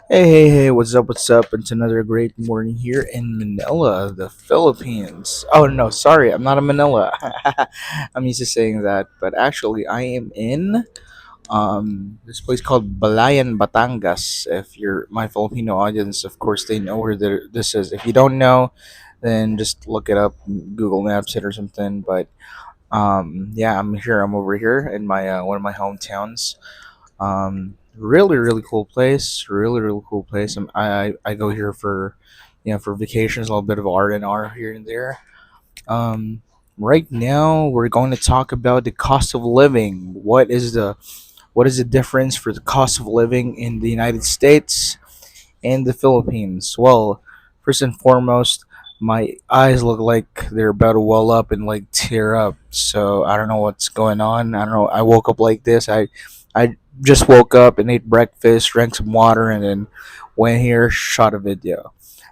Hey, what's up, what's up? It's another great morning here in Manila, the Philippines. Oh, no, sorry, I'm not in Manila. I'm used to saying that, but actually, I am in this place called Balayan, Batangas. If you're my Filipino audience, of course, they know where this is. If you don't know, then just look it up, Google Maps it or something. But yeah, I'm over here in my one of my hometowns. Really cool place. Really cool place. I go here for, for vacations, a little bit of R here and there. Um, right now we're going to talk about the cost of living. What is the difference for the cost of living in the United States and the Philippines? Well, first and foremost, my eyes look like they're about to well up and like tear up. So I don't know what's going on. I don't know. I woke up like this. I just woke up and ate breakfast, drank some water, and then went here, shot a video.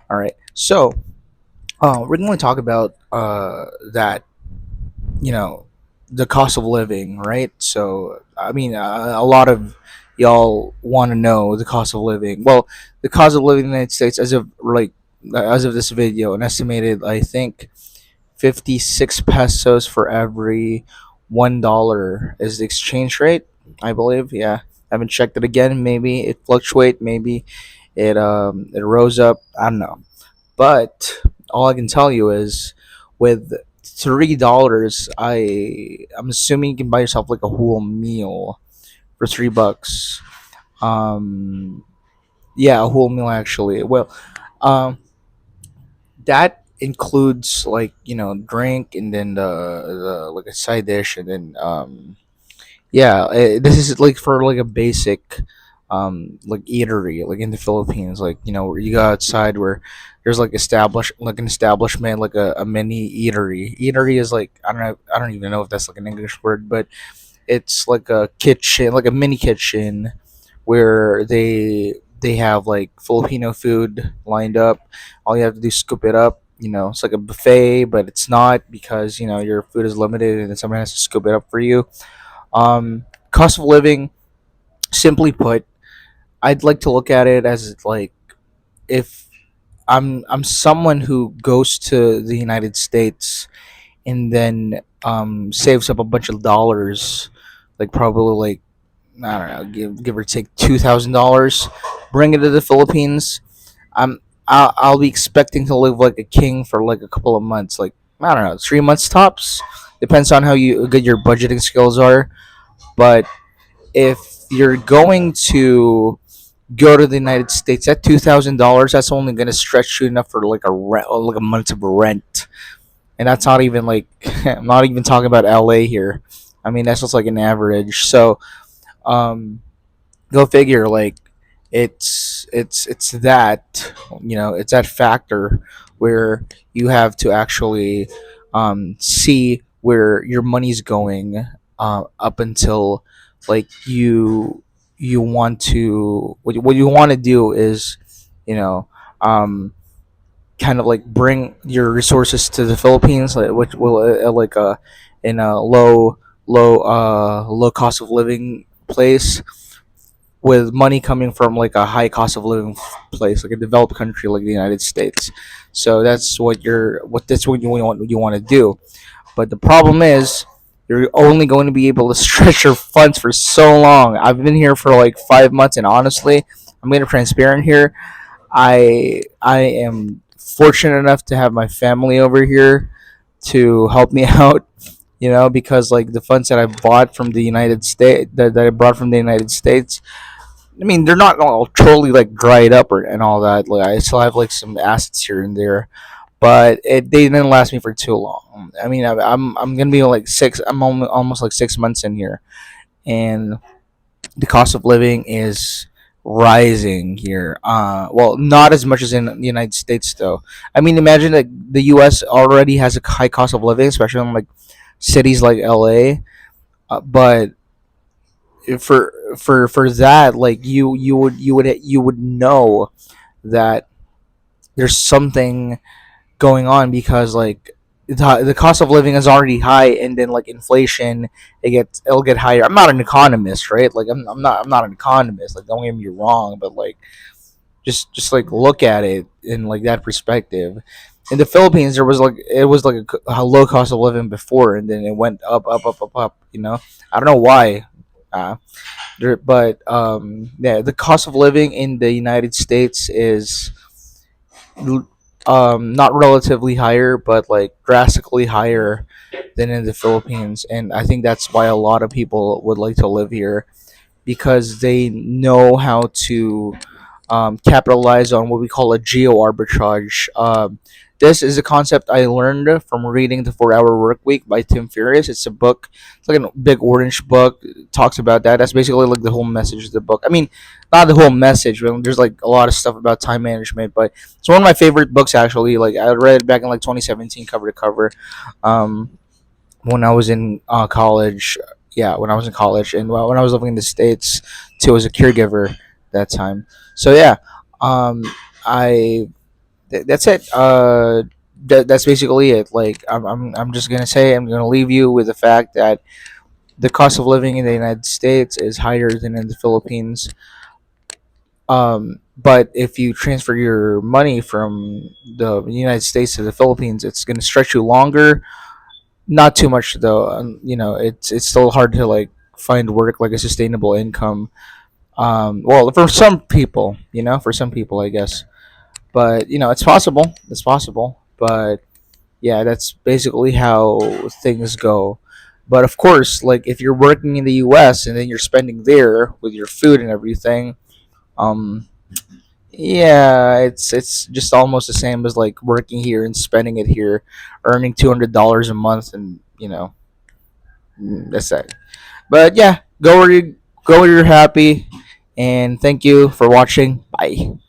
All right. So we're going to talk about that. You know, the cost of living, right? So I mean, a lot of y'all want to know the cost of living. Well, the cost of living in the United States, as of this video, an estimated, I think, 56 pesos for every $1 is the exchange rate. I believe. Yeah, I haven't checked it again. Maybe it fluctuate. Maybe it rose up. I don't know. But all I can tell you is, with $3, I'm assuming you can buy yourself like a whole meal for $3. Um, yeah, a whole meal actually. Well, um, that includes, like, drink, and then the like a side dish, and then yeah, this is like for like a basic like eatery, like in the Philippines, like, where you go outside, where there's like an establishment, like a mini eatery. Eatery is like, I don't even know if that's like an English word, but it's like a kitchen, like a mini kitchen, where they have like Filipino food lined up. All you have to do is scoop it up. It's like a buffet, but it's not, because your food is limited and then someone has to scoop it up for you. Cost of living, simply put, I'd like to look at it as like, if I'm someone who goes to the United States and then saves up a bunch of dollars, like probably like, I don't know, give or take $2,000, bring it to the Philippines. I'll be expecting to live like a king for like a couple of months, like, I don't know, 3 months tops. Depends on how good your budgeting skills are. But if you're going to go to the United States at $2,000, that's only gonna stretch you enough for like a rent, like a month of rent, and that's not even like I'm not even talking about LA here. I mean, that's just like an average. So um, go figure. Like, it's that, it's that factor where you have to actually see where your money's going, up until, like, you want to what you want to do is, you know um, kind of like bring your resources to the Philippines, like, which will, like, in a low cost of living place, with money coming from like a high cost of living place, like a developed country like the United States. So that's what you want to do. But the problem is, you're only going to be able to stretch your funds for so long. I've been here for like 5 months, and honestly, I'm being transparent here. I am fortunate enough to have my family over here to help me out. Because like the funds that I bought from the United States, that I brought from the United States, I mean, they're not all totally like dried up and all that. Like, I still have like some assets here and there, but they didn't last me for too long. I mean, I'm gonna be like six. I'm almost like 6 months in here, and the cost of living is rising here. Well, not as much as in the United States, though. I mean, imagine that the U.S. already has a high cost of living, especially in like cities like L.A. But for that, like, you would know that there's something going on, because like the cost of living is already high, and then like inflation, it'll get higher. I'm not an economist, right? Like, I'm not an economist, like, don't get me wrong, but like, Just like look at it in like that perspective. In the Philippines, there was like it was like a low cost of living before, and then it went up, up, up, up, up. I don't know why. Uh, but yeah, the cost of living in the United States is not relatively higher, but like drastically higher than in the Philippines, and I think that's why a lot of people would like to live here because they know how to capitalize on what we call a geo arbitrage. This is a concept I learned from reading The 4 Hour Work Week by Tim Ferriss. It's a book, it's like a big orange book. It talks about that. That's basically like the whole message of the book. I mean, not the whole message, but there's like a lot of stuff about time management. But it's one of my favorite books, actually. Like, I read it back in like 2017, cover to cover. Um, when I was in college. Yeah, when I was in college, and when I was living in the states too, as a caregiver that time. So yeah, um, I that's it. That's basically it. Like I'm just gonna say I'm gonna leave you with the fact that the cost of living in the United States is higher than in the Philippines. But if you transfer your money from the United States to the Philippines, it's gonna stretch you longer, not too much though. It's still hard to like find work like a sustainable income. Well, for some people, for some people, I guess. But it's possible. It's possible. But yeah, that's basically how things go. But of course, like if you're working in the U.S. and then you're spending there with your food and everything, um, yeah, it's just almost the same as like working here and spending it here, earning $200 a month, and that's it. But yeah, go where you're happy, and thank you for watching. Bye.